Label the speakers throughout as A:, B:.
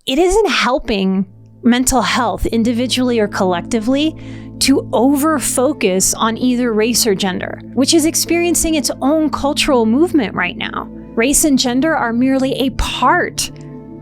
A: it isn't helping mental health individually or collectively to over-focus on either race or gender, which is experiencing its own cultural movement right now. Race and gender are merely a part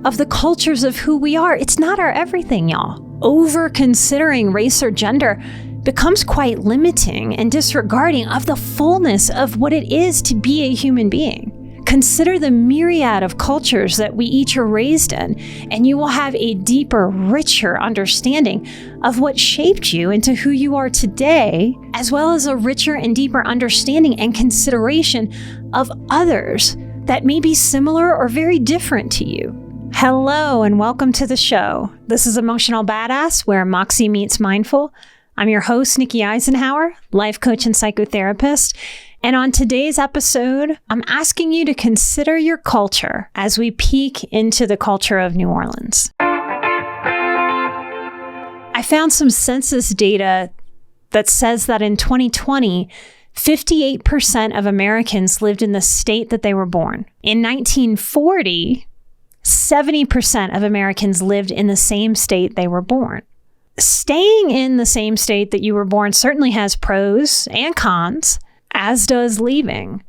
A: of the cultures of who we are. It's not our everything, y'all. Over-considering race or gender becomes quite limiting and disregarding of the fullness of what it is to be a human being. Consider the myriad of cultures that we each are raised in, and you will have a deeper, richer understanding of what shaped you into who you are today, as well as a richer and deeper understanding and consideration of others that may be similar or very different to you. Hello, and welcome to the show. This is Emotional Badass, where Moxie meets Mindful. I'm your host, Nikki Eisenhauer, life coach and psychotherapist. And on today's episode, I'm asking you to consider your culture as we peek into the culture of New Orleans. I found some census data that says that in 2020, 58% of Americans lived in the state that they were born. In 1940, 70% of Americans lived in the same state they were born. Staying in the same state that you were born certainly has pros and cons, as does leaving.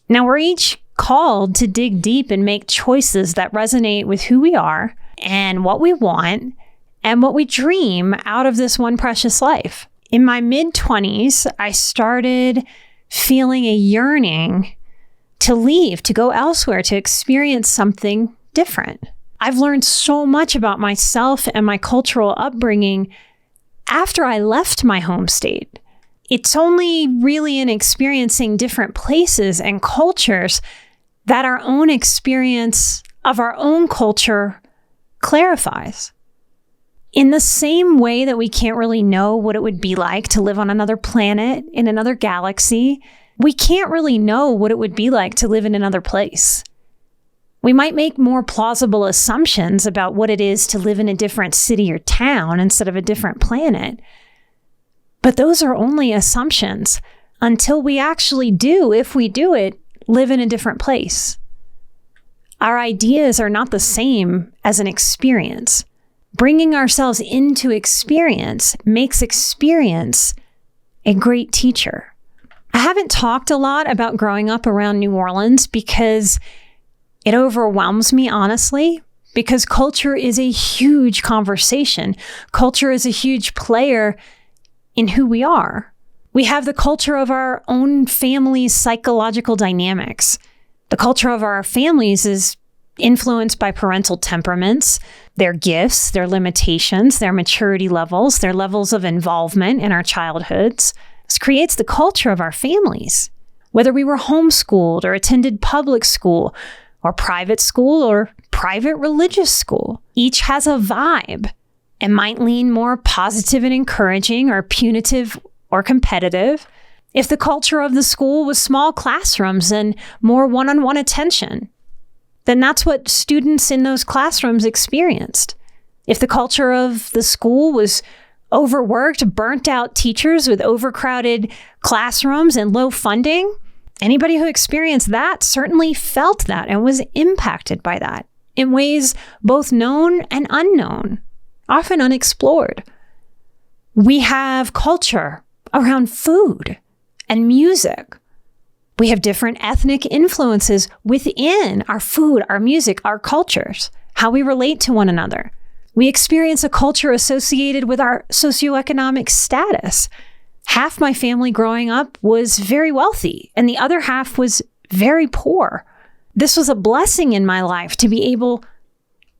A: Now, we're each called to dig deep and make choices that resonate with who we are and what we want and what we dream out of this one precious life. In my mid-20s, I started feeling a yearning to leave, to go elsewhere, to experience something different. I've learned so much about myself and my cultural upbringing after I left my home state. It's only really in experiencing different places and cultures that our own experience of our own culture clarifies. In the same way that we can't really know what it would be like to live on another planet, in another galaxy, we can't really know what it would be like to live in another place. We might make more plausible assumptions about what it is to live in a different city or town instead of a different planet. But those are only assumptions until we actually do, if we do it, live in a different place. Our ideas are not the same as an experience. Bringing ourselves into experience makes experience a great teacher. I haven't talked a lot about growing up around New Orleans because it overwhelms me, honestly, because culture is a huge conversation. Culture is a huge player in who we are. We have the culture of our own family's psychological dynamics. The culture of our families is influenced by parental temperaments, their gifts, their limitations, their maturity levels, their levels of involvement in our childhoods. This creates the culture of our families. Whether we were homeschooled or attended public school or private religious school, each has a vibe. It might lean more positive and encouraging or punitive or competitive. If the culture of the school was small classrooms and more one-on-one attention, then that's what students in those classrooms experienced. If the culture of the school was overworked, burnt out teachers with overcrowded classrooms and low funding, anybody who experienced that certainly felt that and was impacted by that in ways both known and unknown, often unexplored. We have culture around food and music. We have different ethnic influences within our food, our music, our cultures, how we relate to one another. We experience a culture associated with our socioeconomic status. Half my family growing up was very wealthy, and the other half was very poor. This was a blessing in my life to be able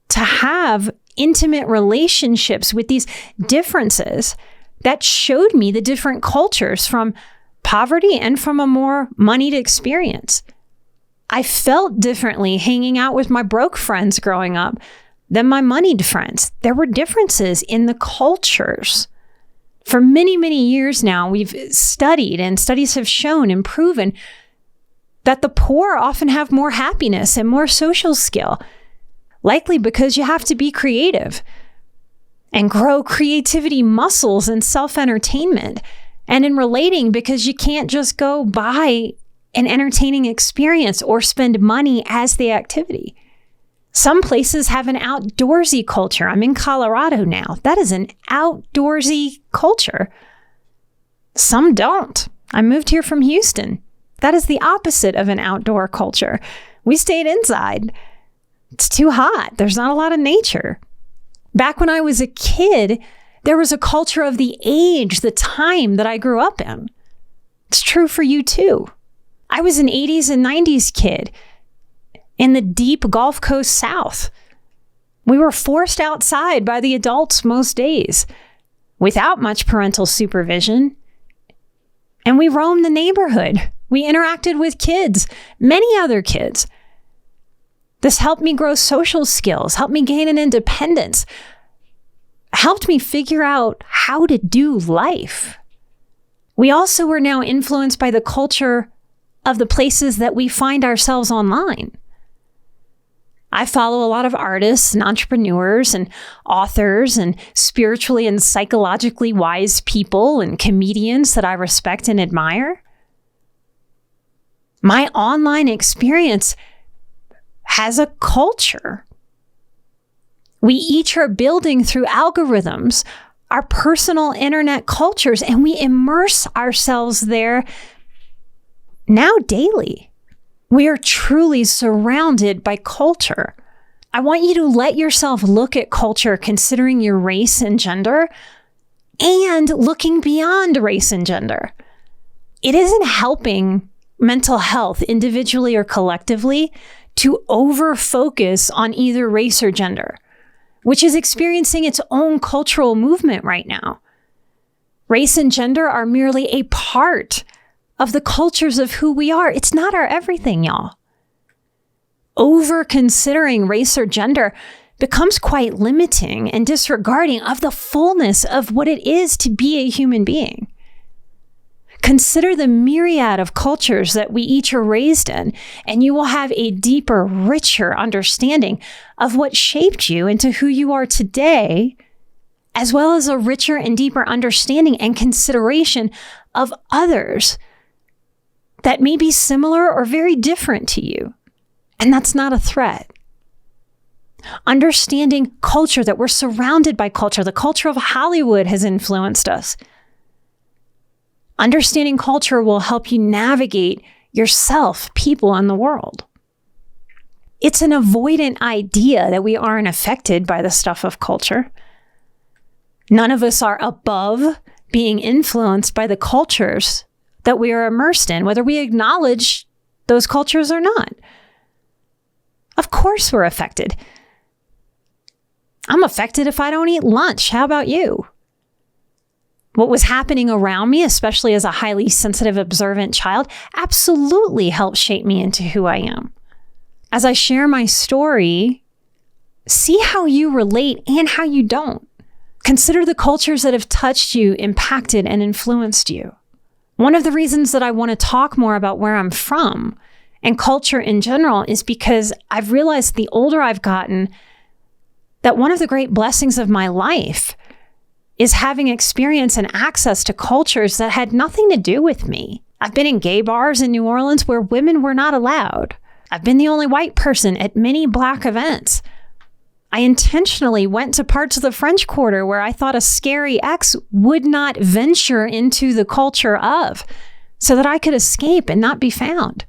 A: to have intimate relationships with these differences that showed me the different cultures from poverty and from a more moneyed experience. I felt differently hanging out with my broke friends growing up than my moneyed friends. There were differences in the cultures. For many, many years now, we've studied, and studies have shown and proven that the poor often have more happiness and more social skill, likely because you have to be creative and grow creativity muscles and self-entertainment, and in relating because you can't just go buy an entertaining experience or spend money as the activity. Some places have an outdoorsy culture. I'm in Colorado now. That is an outdoorsy culture. Some don't. I moved here from Houston. That is the opposite of an outdoor culture. We stayed inside. It's too hot. There's not a lot of nature. Back when I was a kid, there was a culture of the age, the time that I grew up in. It's true for you too. I was an 80s and 90s kid in the deep Gulf Coast South. We were forced outside by the adults most days without much parental supervision. And we roamed the neighborhood. We interacted with kids, many other kids. This helped me grow social skills, helped me gain an independence, helped me figure out how to do life. We also were now influenced by the culture of the places that we find ourselves online. I follow a lot of artists and entrepreneurs and authors and spiritually and psychologically wise people and comedians that I respect and admire. My online experience has a culture. We each are building through algorithms our personal internet cultures, and we immerse ourselves there now daily. We are truly surrounded by culture. I want you to let yourself look at culture considering your race and gender and looking beyond race and gender. It isn't helping mental health individually or collectively to over-focus on either race or gender, which is experiencing its own cultural movement right now. Race and gender are merely a part of the cultures of who we are. It's not our everything, y'all. Over-considering race or gender becomes quite limiting and disregarding of the fullness of what it is to be a human being. Consider the myriad of cultures that we each are raised in, and you will have a deeper, richer understanding of what shaped you into who you are today, as well as a richer and deeper understanding and consideration of others that may be similar or very different to you. And that's not a threat. Understanding culture, that we're surrounded by culture. The culture of Hollywood has influenced us. Understanding culture will help you navigate yourself, people, and the world. It's an avoidant idea that we aren't affected by the stuff of culture. None of us are above being influenced by the cultures that we are immersed in, whether we acknowledge those cultures or not. Of course we're affected. I'm affected if I don't eat lunch. How about you? What was happening around me, especially as a highly sensitive, observant child, absolutely helped shape me into who I am. As I share my story, see how you relate and how you don't. Consider the cultures that have touched you, impacted, and influenced you. One of the reasons that I want to talk more about where I'm from and culture in general is because I've realized the older I've gotten that one of the great blessings of my life is having experience and access to cultures that had nothing to do with me. I've been in gay bars in New Orleans where women were not allowed. I've been the only white person at many Black events. I intentionally went to parts of the French Quarter where I thought a scary ex would not venture into the culture of, so that I could escape and not be found.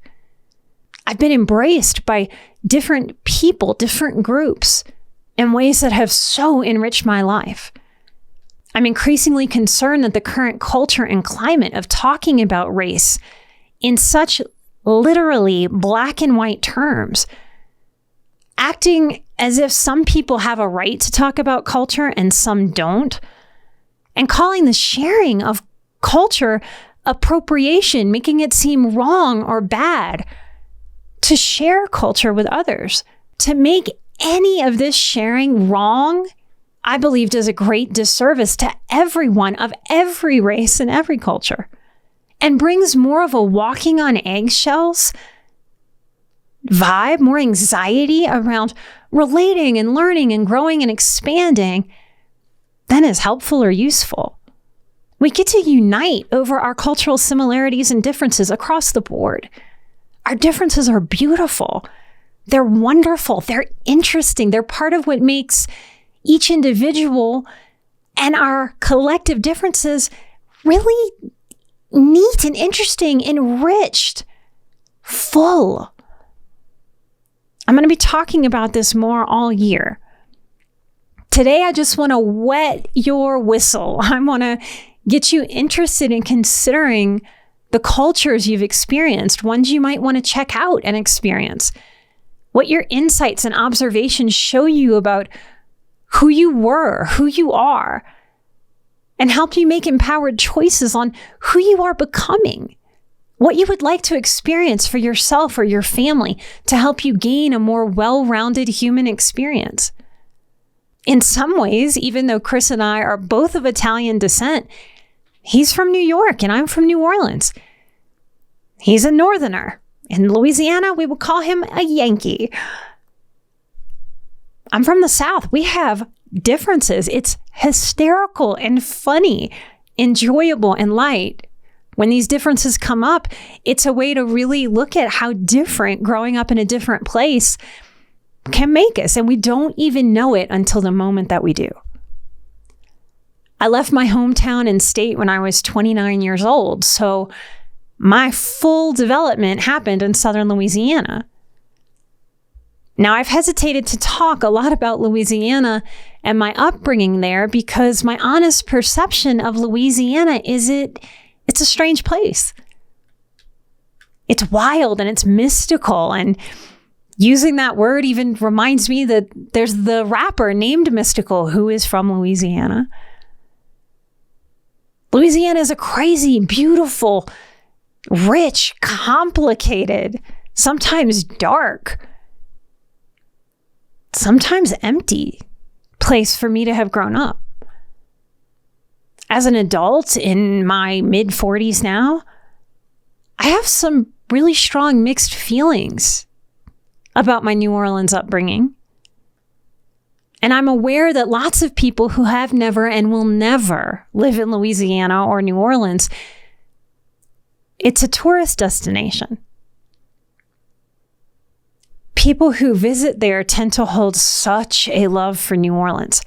A: I've been embraced by different people, different groups, in ways that have so enriched my life. I'm increasingly concerned that the current culture and climate of talking about race in such literally black and white terms, acting as if some people have a right to talk about culture and some don't, and calling the sharing of culture appropriation, making it seem wrong or bad to share culture with others. To make any of this sharing wrong, I believe, does a great disservice to everyone of every race and every culture, and brings more of a walking on eggshells vibe, more anxiety around relating and learning and growing and expanding than is helpful or useful. We get to unite over our cultural similarities and differences across the board. Our differences are beautiful. They're wonderful. They're interesting. They're part of what makes each individual and our collective differences really neat and interesting, enriched, full. I'm going to be talking about this more all year. Today, I just want to wet your whistle. I want to get you interested in considering the cultures you've experienced, ones you might want to check out and experience, what your insights and observations show you about who you were, who you are, and help you make empowered choices on who you are becoming, what you would like to experience for yourself or your family to help you gain a more well-rounded human experience. In some ways, even though Chris and I are both of Italian descent, he's from New York and I'm from New Orleans. He's a Northerner. In Louisiana, we would call him a Yankee. I'm from the South. We have differences. It's hysterical and funny, enjoyable and light. When these differences come up, it's a way to really look at how different growing up in a different place can make us. And we don't even know it until the moment that we do. I left my hometown and state when I was 29 years old. So my full development happened in Southern Louisiana. Now, I've hesitated to talk a lot about Louisiana and my upbringing there because my honest perception of Louisiana is it's a strange place. It's wild and it's mystical. And using that word even reminds me that there's the rapper named Mystical who is from Louisiana. Louisiana is a crazy, beautiful, rich, complicated, sometimes dark, sometimes empty place for me to have grown up. As an adult in my mid-40s now, I have some really strong mixed feelings about my New Orleans upbringing. And I'm aware that lots of people who have never and will never live in Louisiana or New Orleans, it's a tourist destination. People who visit there tend to hold such a love for New Orleans.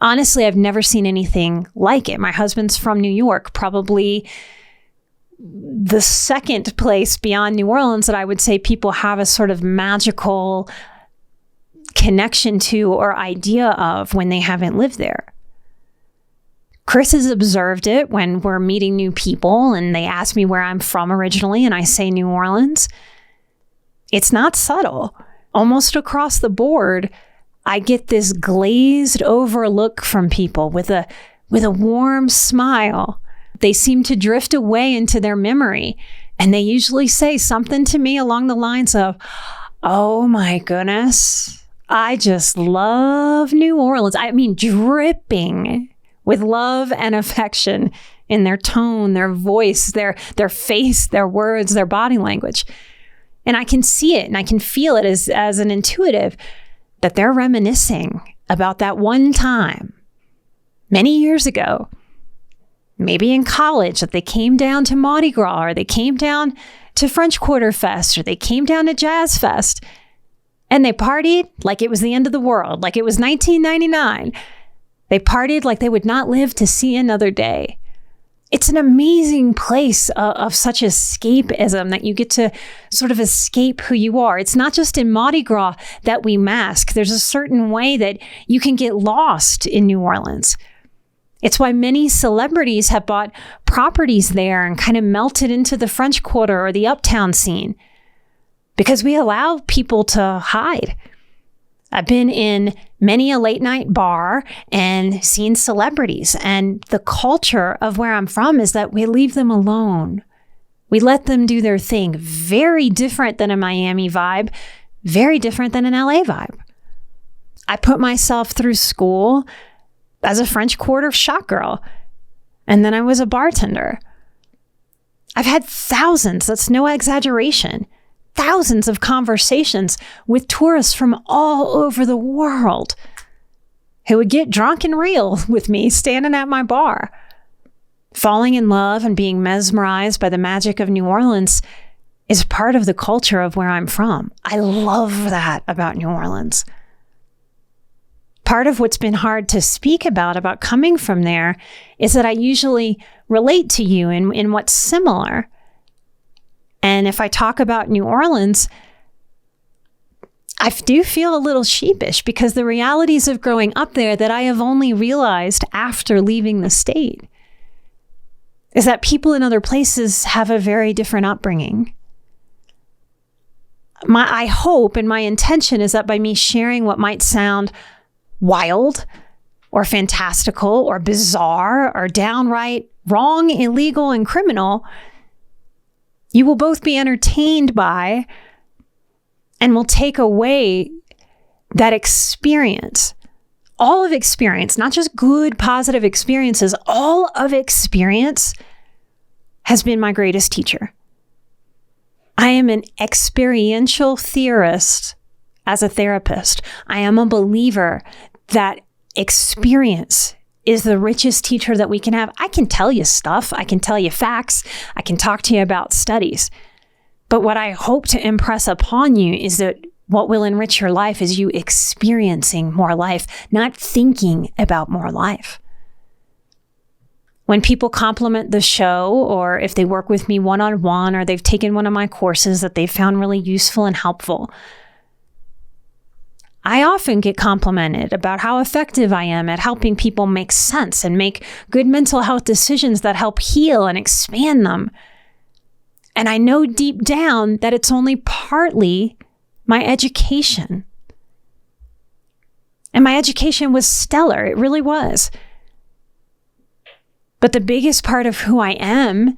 A: Honestly, I've never seen anything like it. My husband's from New York, probably the second place beyond New Orleans that I would say people have a sort of magical connection to or idea of when they haven't lived there. Chris has observed it when we're meeting new people and they ask me where I'm from originally and I say New Orleans. It's not subtle. Almost across the board, I get this glazed over look from people with a warm smile. They seem to drift away into their memory, and they usually say something to me along the lines of, "Oh my goodness, I just love New Orleans." I mean, dripping with love and affection in their tone, their voice, their face, their words, their body language. And I can see it and I can feel it as an intuitive that they're reminiscing about that one time many years ago, maybe in college, that they came down to Mardi Gras or they came down to French Quarter Fest or they came down to Jazz Fest and they partied like it was the end of the world, like it was 1999. They partied like they would not live to see another day. It's an amazing place of such escapism that you get to sort of escape who you are. It's not just in Mardi Gras that we mask. There's a certain way that you can get lost in New Orleans. It's why many celebrities have bought properties there and kind of melted into the French Quarter or the uptown scene because we allow people to hide. I've been in many a late night bar and seen celebrities, and the culture of where I'm from is that we leave them alone. We let them do their thing. Very different than a Miami vibe, very different than an LA vibe. I put myself through school as a French Quarter shot girl, and then I was a bartender. I've had thousands, that's no exaggeration, thousands of conversations with tourists from all over the world who would get drunk and real with me standing at my bar. Falling in love and being mesmerized by the magic of New Orleans is part of the culture of where I'm from. I love that about New Orleans. Part of what's been hard to speak about coming from there, is that I usually relate to you in what's similar. And if I talk about New Orleans, I do feel a little sheepish because the realities of growing up there that I have only realized after leaving the state is that people in other places have a very different upbringing. I hope and my intention is that by me sharing what might sound wild or fantastical or bizarre or downright wrong, illegal, and criminal, you will both be entertained by and will take away that experience. All of experience, not just good, positive experiences, all of experience has been my greatest teacher. I am an experiential theorist as a therapist. I am a believer that experience is the richest teacher that we can have. I can tell you stuff. I can tell you facts. I can talk to you about studies. But what I hope to impress upon you is that what will enrich your life is you experiencing more life, not thinking about more life. When people compliment the show, or if they work with me one-on-one, or they've taken one of my courses that they found really useful and helpful, I often get complimented about how effective I am at helping people make sense and make good mental health decisions that help heal and expand them. And I know deep down that it's only partly my education. And my education was stellar. It really was. But the biggest part of who I am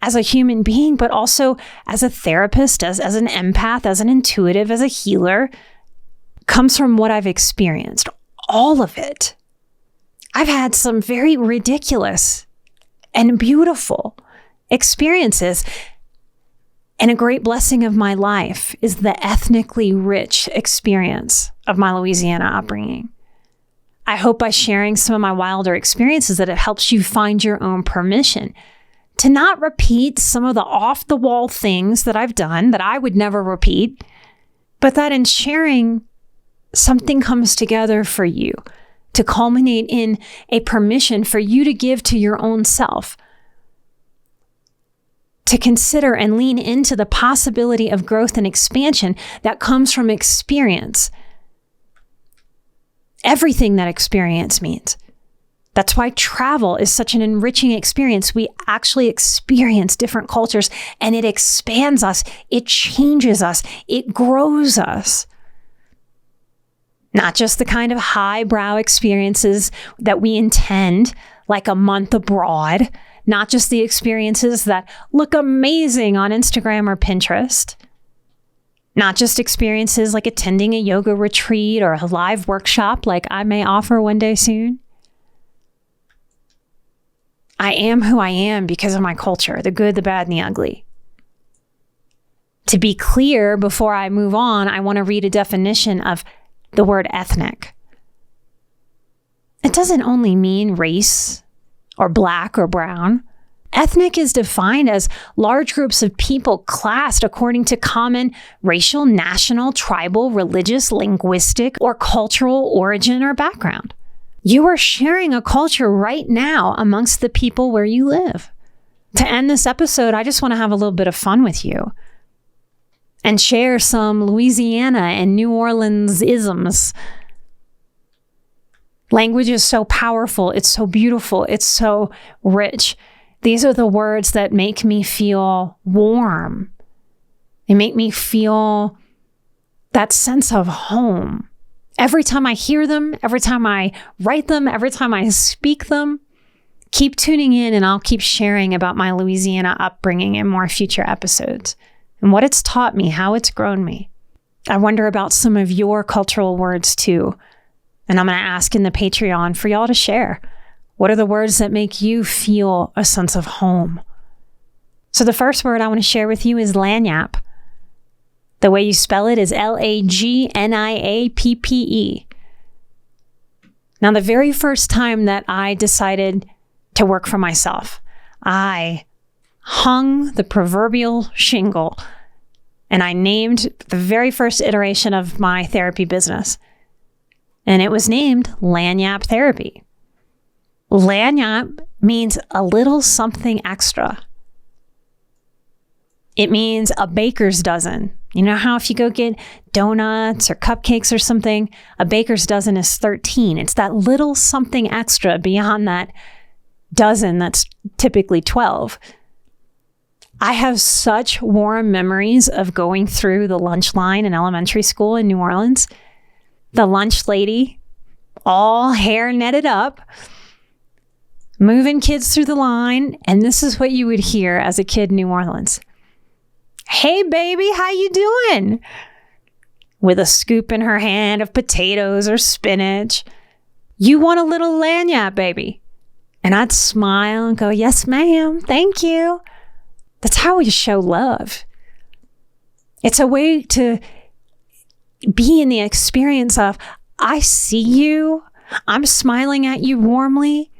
A: as a human being, but also as a therapist, as an empath, as an intuitive, as a healer, comes from what I've experienced. All of it. I've had some very ridiculous and beautiful experiences. And a great blessing of my life is the ethnically rich experience of my Louisiana upbringing. I hope by sharing some of my wilder experiences that it helps you find your own permission to not repeat some of the off-the-wall things that I've done that I would never repeat, but that in sharing, something comes together for you to culminate in a permission for you to give to your own self, to consider and lean into the possibility of growth and expansion that comes from experience. Everything that experience means. That's why travel is such an enriching experience. We actually experience different cultures and it expands us. It changes us. It grows us. Not just the kind of highbrow experiences that we intend, like a month abroad. Not just the experiences that look amazing on Instagram or Pinterest. Not just experiences like attending a yoga retreat or a live workshop like I may offer one day soon. I am who I am because of my culture, the good, the bad, and the ugly. To be clear, before I move on, I want to read a definition of the word ethnic. It doesn't only mean race or black or brown. Ethnic is defined as large groups of people classed according to common racial, national, tribal, religious, linguistic, or cultural origin or background. You are sharing a culture right now amongst the people where you live. To end this episode, I just want to have a little bit of fun with you and share some Louisiana and New Orleans isms. Language is so powerful. It's so beautiful. It's so rich. These are the words that make me feel warm. They make me feel that sense of home. Every time I hear them, every time I write them, every time I speak them, keep tuning in and I'll keep sharing about my Louisiana upbringing in more future episodes and what it's taught me, how it's grown me. I wonder about some of your cultural words too. And I'm going to ask in the Patreon for y'all to share. What are the words that make you feel a sense of home? So the first word I want to share with you is lagniappe. The way you spell it is Lagniappe. Now, the very first time that I decided to work for myself, I hung the proverbial shingle And I named the very first iteration of my therapy business. And it was named Lagniappe Therapy. Lagniappe means a little something extra. It means a baker's dozen. You know how if you go get donuts or cupcakes or something, a baker's dozen is 13. It's that little something extra beyond that dozen that's typically 12. I have such warm memories of going through the lunch line in elementary school in New Orleans. The lunch lady, all hair netted up, moving kids through the line. And this is what you would hear as a kid in New Orleans. "Hey, baby, how you doing?" With a scoop in her hand of potatoes or spinach. "You want a little lagniappe, baby?" And I'd smile and go, "Yes, ma'am. Thank you." That's how we show love. It's a way to be in the experience of, I see you, I'm smiling at you warmly,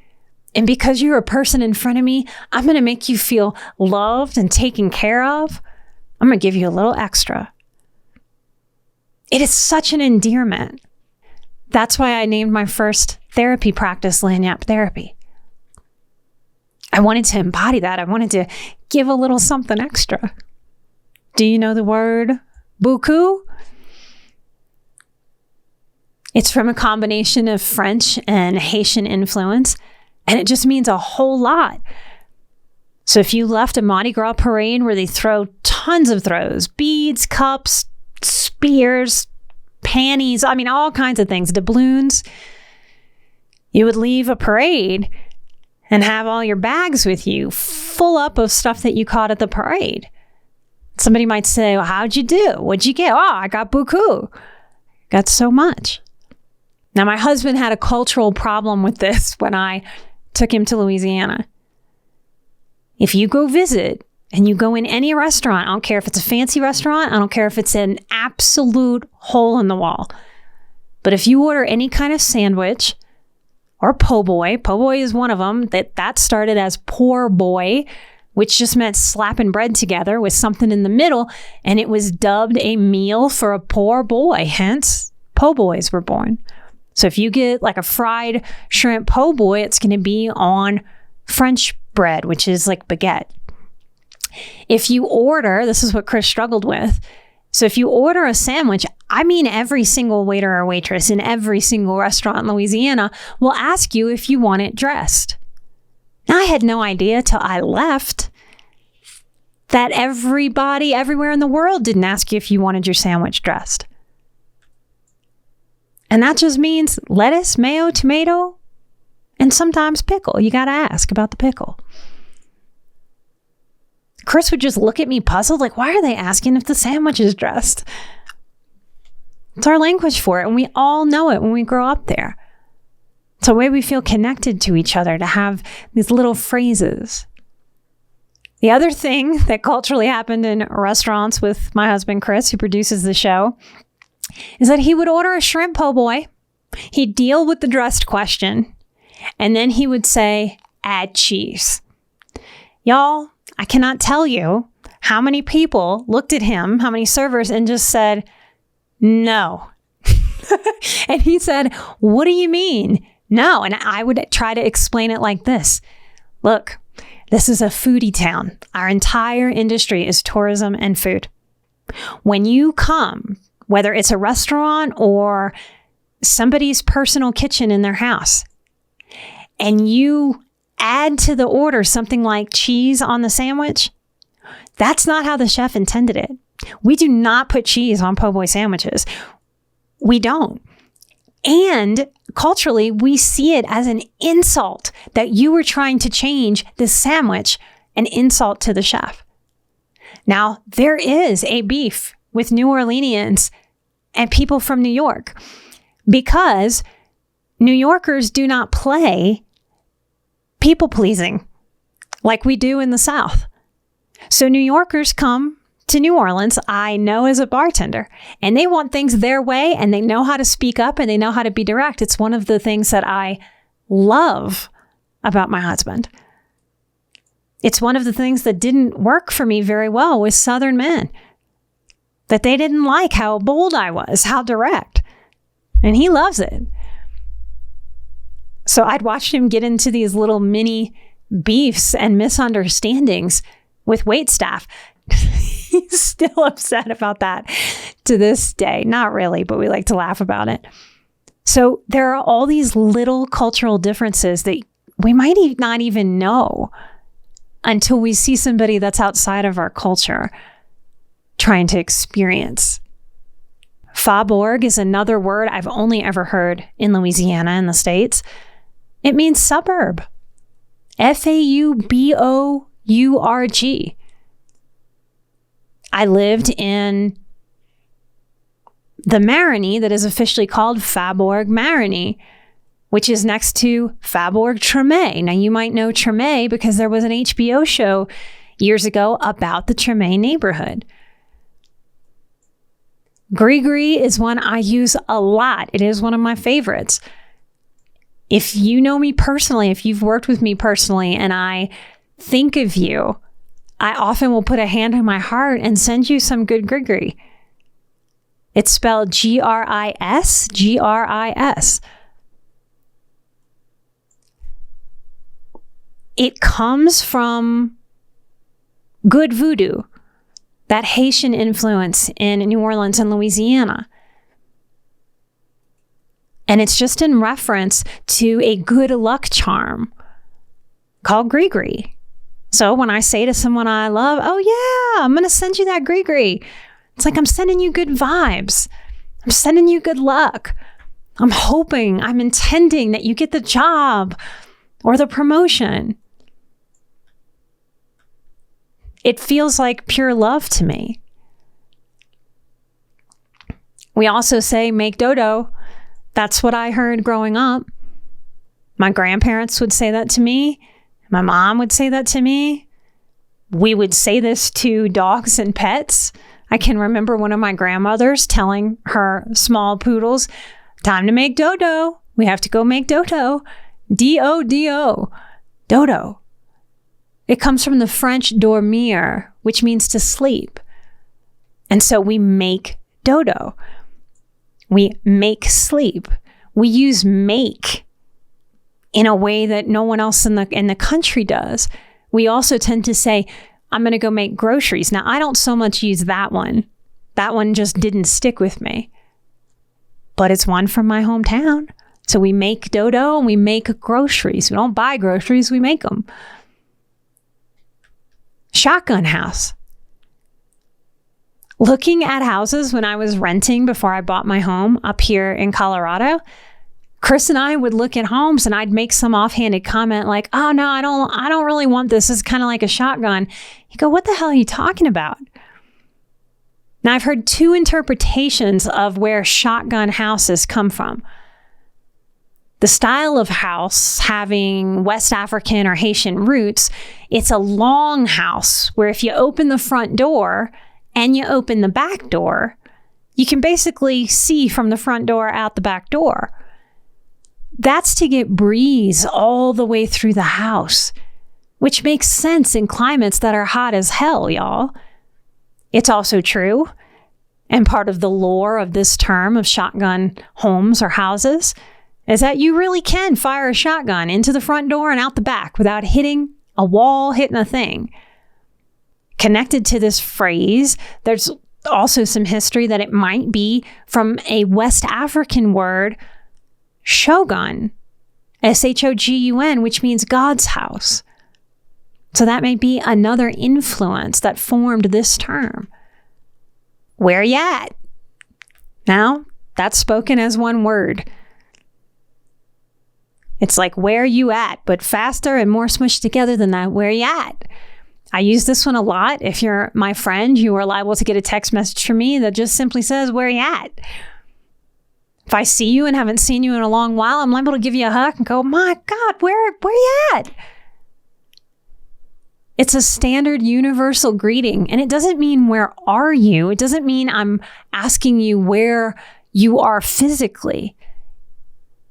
A: and because you're a person in front of me, I'm going to make you feel loved and taken care of. I'm going to give you a little extra. It is such an endearment. That's why I named my first therapy practice Lagniappe Therapy. I wanted to embody that. I wanted to give a little something extra. Do you know the word beaucoup? It's from a combination of French and Haitian influence, and it just means a whole lot. So if you left a Mardi Gras parade where they throw tons of throws, beads, cups, spears, panties, all kinds of things, doubloons, you would leave a parade and have all your bags with you full up of stuff that you caught at the parade. Somebody might say, "Well, how'd you do? What'd you get?" "Oh, I got beaucoup. Got so much." Now, my husband had a cultural problem with this when I took him to Louisiana. If you go visit and you go in any restaurant, I don't care if it's a fancy restaurant, I don't care if it's an absolute hole in the wall, but if you order any kind of sandwich or po' boy is one of them, that started as poor boy, which just meant slapping bread together with something in the middle, and it was dubbed a meal for a poor boy, hence po' boys were born. So if you get like a fried shrimp po' boy, it's going to be on French bread, which is like baguette. If you order, this is what Chris struggled with. So if you order a sandwich, every single waiter or waitress in every single restaurant in Louisiana will ask you if you want it dressed. Now, I had no idea till I left that everybody everywhere in the world didn't ask you if you wanted your sandwich dressed. And that just means lettuce, mayo, tomato, and sometimes pickle. You got to ask about the pickle. Chris would just look at me puzzled, like, why are they asking if the sandwich is dressed? It's our language for it, and we all know it when we grow up there. It's a way we feel connected to each other, to have these little phrases. The other thing that culturally happened in restaurants with my husband, Chris, who produces the show, is that he would order a shrimp po' boy. He'd deal with the dressed question, and then he would say, "Add cheese." Y'all, I cannot tell you how many people looked at him, how many servers, and just said, "No." And he said, "What do you mean? No." And I would try to explain it like this. Look, this is a foodie town. Our entire industry is tourism and food. When you come, whether it's a restaurant or somebody's personal kitchen in their house, and you add to the order something like cheese on the sandwich, that's not how the chef intended it. We do not put cheese on po' boy sandwiches. We don't. And culturally, we see it as an insult that you were trying to change this sandwich, an insult to the chef. Now, there is a beef with New Orleanians and people from New York because New Yorkers do not play people pleasing like we do in the South. So New Yorkers come to New Orleans, I know as a bartender, and they want things their way, and they know how to speak up, and they know how to be direct. It's one of the things that I love about my husband. It's one of the things that didn't work for me very well with Southern men. that they didn't like how bold I was, how direct. And he loves it. So I'd watched him get into these little mini beefs and misunderstandings with waitstaff. He's still upset about that to this day. Not really, but we like to laugh about it. So there are all these little cultural differences that we might not even know until we see somebody that's outside of our culture trying to experience. Faubourg is another word I've only ever heard in Louisiana in the States. It means suburb. Faubourg. I lived in the Marigny that is officially called Faubourg Marigny, which is next to Faubourg Treme. Now, you might know Treme because there was an HBO show years ago about the Treme neighborhood. Grigory is one I use a lot. It is one of my favorites. If you know me personally, if you've worked with me personally, and I think of you, I often will put a hand on my heart and send you some good grigory. It's spelled Gris. It comes from good voodoo, that Haitian influence in New Orleans and Louisiana. And it's just in reference to a good luck charm called grigory. So when I say to someone I love, oh yeah, I'm going to send you that grigory. It's like I'm sending you good vibes. I'm sending you good luck. I'm hoping, I'm intending that you get the job or the promotion. It feels like pure love to me. We also say make dodo. That's what I heard growing up. My grandparents would say that to me. My mom would say that to me. We would say this to dogs and pets. I can remember one of my grandmothers telling her small poodles, time to make dodo. We have to go make dodo. D-O-D-O. Dodo. It comes from the French dormir, which means to sleep. And so we make dodo. We make sleep. We use make in a way that no one else in the country does. We also tend to say, I'm going to go make groceries. Now, I don't so much use that one. That one just didn't stick with me. But it's one from my hometown. So we make dodo and we make groceries. We don't buy groceries, we make them. Shotgun house. Looking at houses when I was renting before I bought my home up here in Colorado, Chris and I would look at homes and I'd make some offhanded comment like, oh no, I don't really want this. It's kind of like a shotgun. You go, what the hell are you talking about? Now I've heard two interpretations of where shotgun houses come from. The style of house having West African or Haitian roots, it's a long house where if you open the front door and you open the back door, you can basically see from the front door out the back door. That's to get breeze all the way through the house, which makes sense in climates that are hot as hell, y'all. It's also true, and part of the lore of this term of shotgun homes or houses, is that you really can fire a shotgun into the front door and out the back without hitting a wall, hitting a thing. Connected to this phrase, there's also some history that it might be from a West African word, shogun, S-H-O-G-U-N, which means God's house. So that may be another influence that formed this term. Where you at? Now, that's spoken as one word. It's like where you at, but faster and more smushed together than that. Where you at? I use this one a lot. If you're my friend, you are liable to get a text message from me that just simply says, where you at? If I see you and haven't seen you in a long while, I'm liable to give you a hug and go, my God, where you at? It's a standard universal greeting. And it doesn't mean where are you? It doesn't mean I'm asking you where you are physically.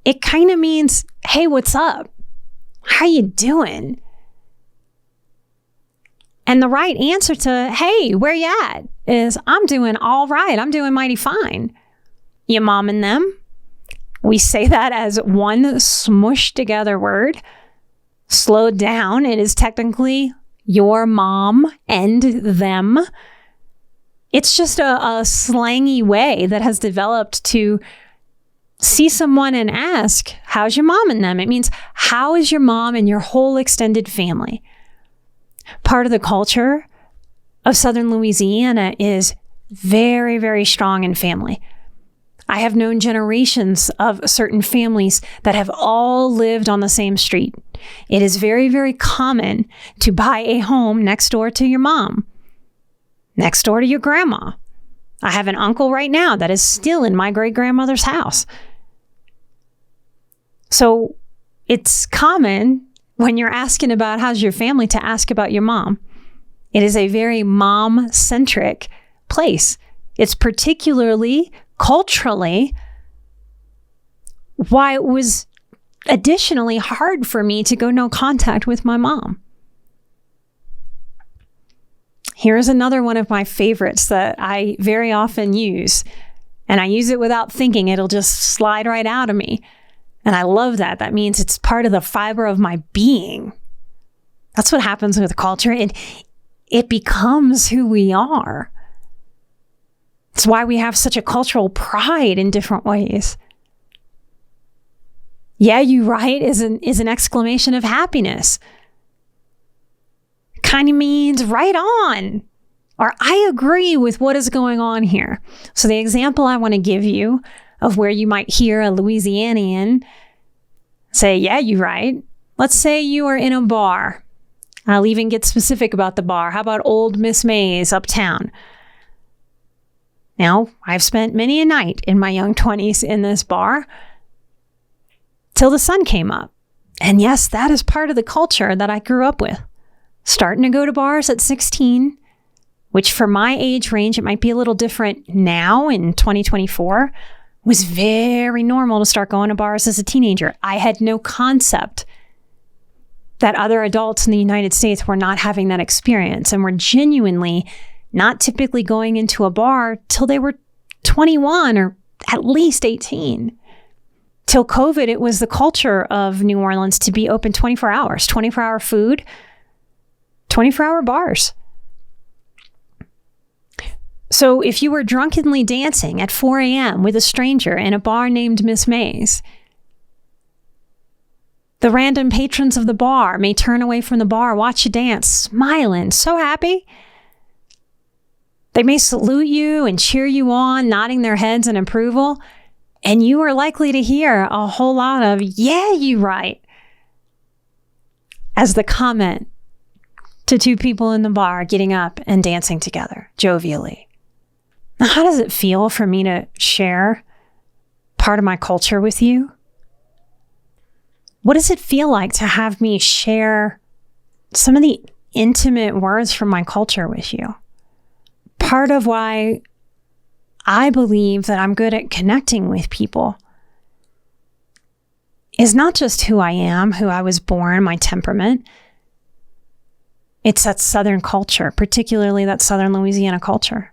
A: It kind of means, hey, what's up? How you doing? And the right answer to, hey, where you at? Is I'm doing all right. I'm doing mighty fine. You momming them. We say that as one smushed together word. Slowed down, it is technically your mom and them. It's just a slangy way that has developed to see someone and ask, how's your mom and them? It means, how is your mom and your whole extended family? Part of the culture of Southern Louisiana is very, very strong in family. I have known generations of certain families that have all lived on the same street. It is very, very common to buy a home next door to your mom, next door to your grandma. I have an uncle right now that is still in my great-grandmother's house. So it's common when you're asking about how's your family to ask about your mom. It is a very mom-centric place. It's particularly culturally why it was additionally hard for me to go no contact with my mom. Here's another one of my favorites that I very often use, and I use it without thinking. It'll just slide right out of me. And I love that. That means it's part of the fiber of my being. That's what happens with culture. It becomes who we are. It's why we have such a cultural pride in different ways. Yeah, you right is an exclamation of happiness. Kind of means right on, or I agree with what is going on here. So the example I want to give you of where you might hear a Louisianian say, yeah, you right. Let's say you are in a bar. I'll even get specific about the bar. How about Old Miss May's uptown? Now, I've spent many a night in my young 20s in this bar till the sun came up. And yes, that is part of the culture that I grew up with. Starting to go to bars at 16, which for my age range, it might be a little different now in 2024, was very normal to start going to bars as a teenager. I had no concept that other adults in the United States were not having that experience and were genuinely not typically going into a bar till they were 21 or at least 18. Till COVID, it was the culture of New Orleans to be open 24 hours, 24-hour food, 24-hour bars. So if you were drunkenly dancing at 4 a.m. with a stranger in a bar named Miss May's, the random patrons of the bar may turn away from the bar, watch you dance, smiling, so happy. They may salute you and cheer you on, nodding their heads in approval, and you are likely to hear a whole lot of, yeah, you right, as the comment to two people in the bar getting up and dancing together jovially. Now, how does it feel for me to share part of my culture with you? What does it feel like to have me share some of the intimate words from my culture with you? Part of why I believe that I'm good at connecting with people is not just who I am, who I was born, my temperament. It's that Southern culture, particularly that Southern Louisiana culture.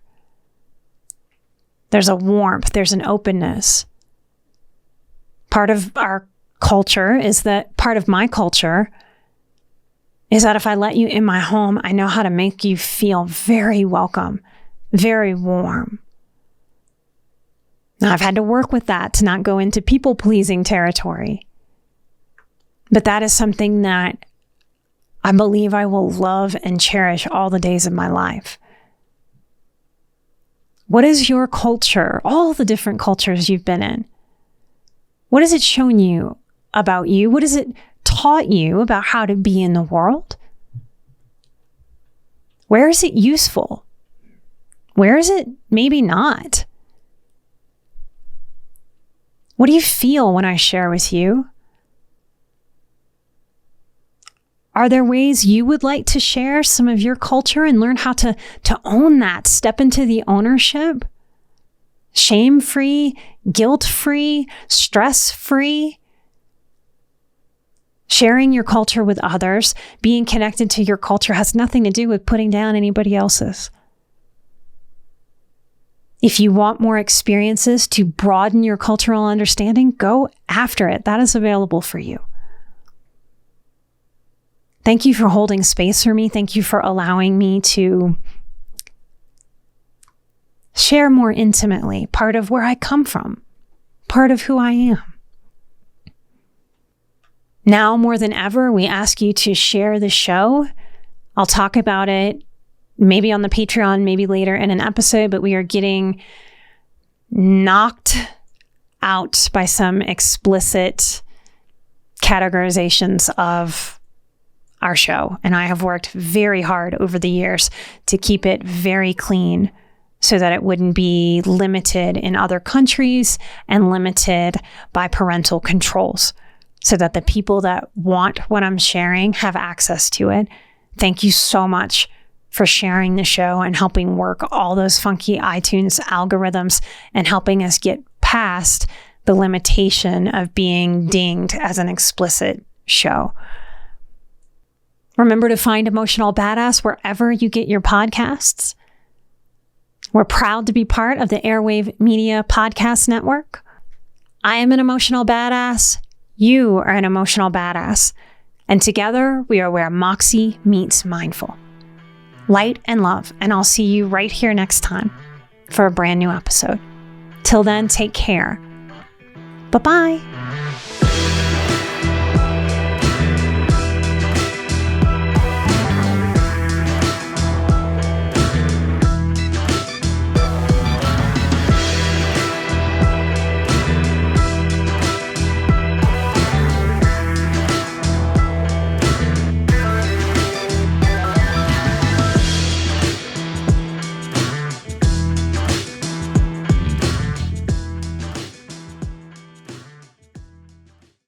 A: There's a warmth, there's an openness. Part of our culture is that, part of my culture is that if I let you in my home, I know how to make you feel very welcome, very warm. Now, I've had to work with that to not go into people-pleasing territory. But that is something that I believe I will love and cherish all the days of my life. What is your culture, all the different cultures you've been in? What has it shown you about you? What has it taught you about how to be in the world? Where is it useful? Where is it maybe not? What do you feel when I share with you? Are there ways you would like to share some of your culture and learn how to own that, step into the ownership? Shame-free, guilt-free, stress-free. Sharing your culture with others, being connected to your culture has nothing to do with putting down anybody else's. If you want more experiences to broaden your cultural understanding, go after it. That is available for you. Thank you for holding space for me. Thank you for allowing me to share more intimately part of where I come from, part of who I am. Now more than ever, we ask you to share the show. I'll talk about it maybe on the Patreon, maybe later in an episode, but we are getting knocked out by some explicit categorizations of our show. And I have worked very hard over the years to keep it very clean so that it wouldn't be limited in other countries and limited by parental controls, so that the people that want what I'm sharing have access to it. Thank you so much for sharing the show and helping work all those funky iTunes algorithms and helping us get past the limitation of being dinged as an explicit show. Remember to find Emotional Badass wherever you get your podcasts. We're proud to be part of the Airwave Media Podcast Network. I am an emotional badass. You are an emotional badass. And together, we are where Moxie meets mindful. Light and love. And I'll see you right here next time for a brand new episode. Till then, take care. Bye-bye.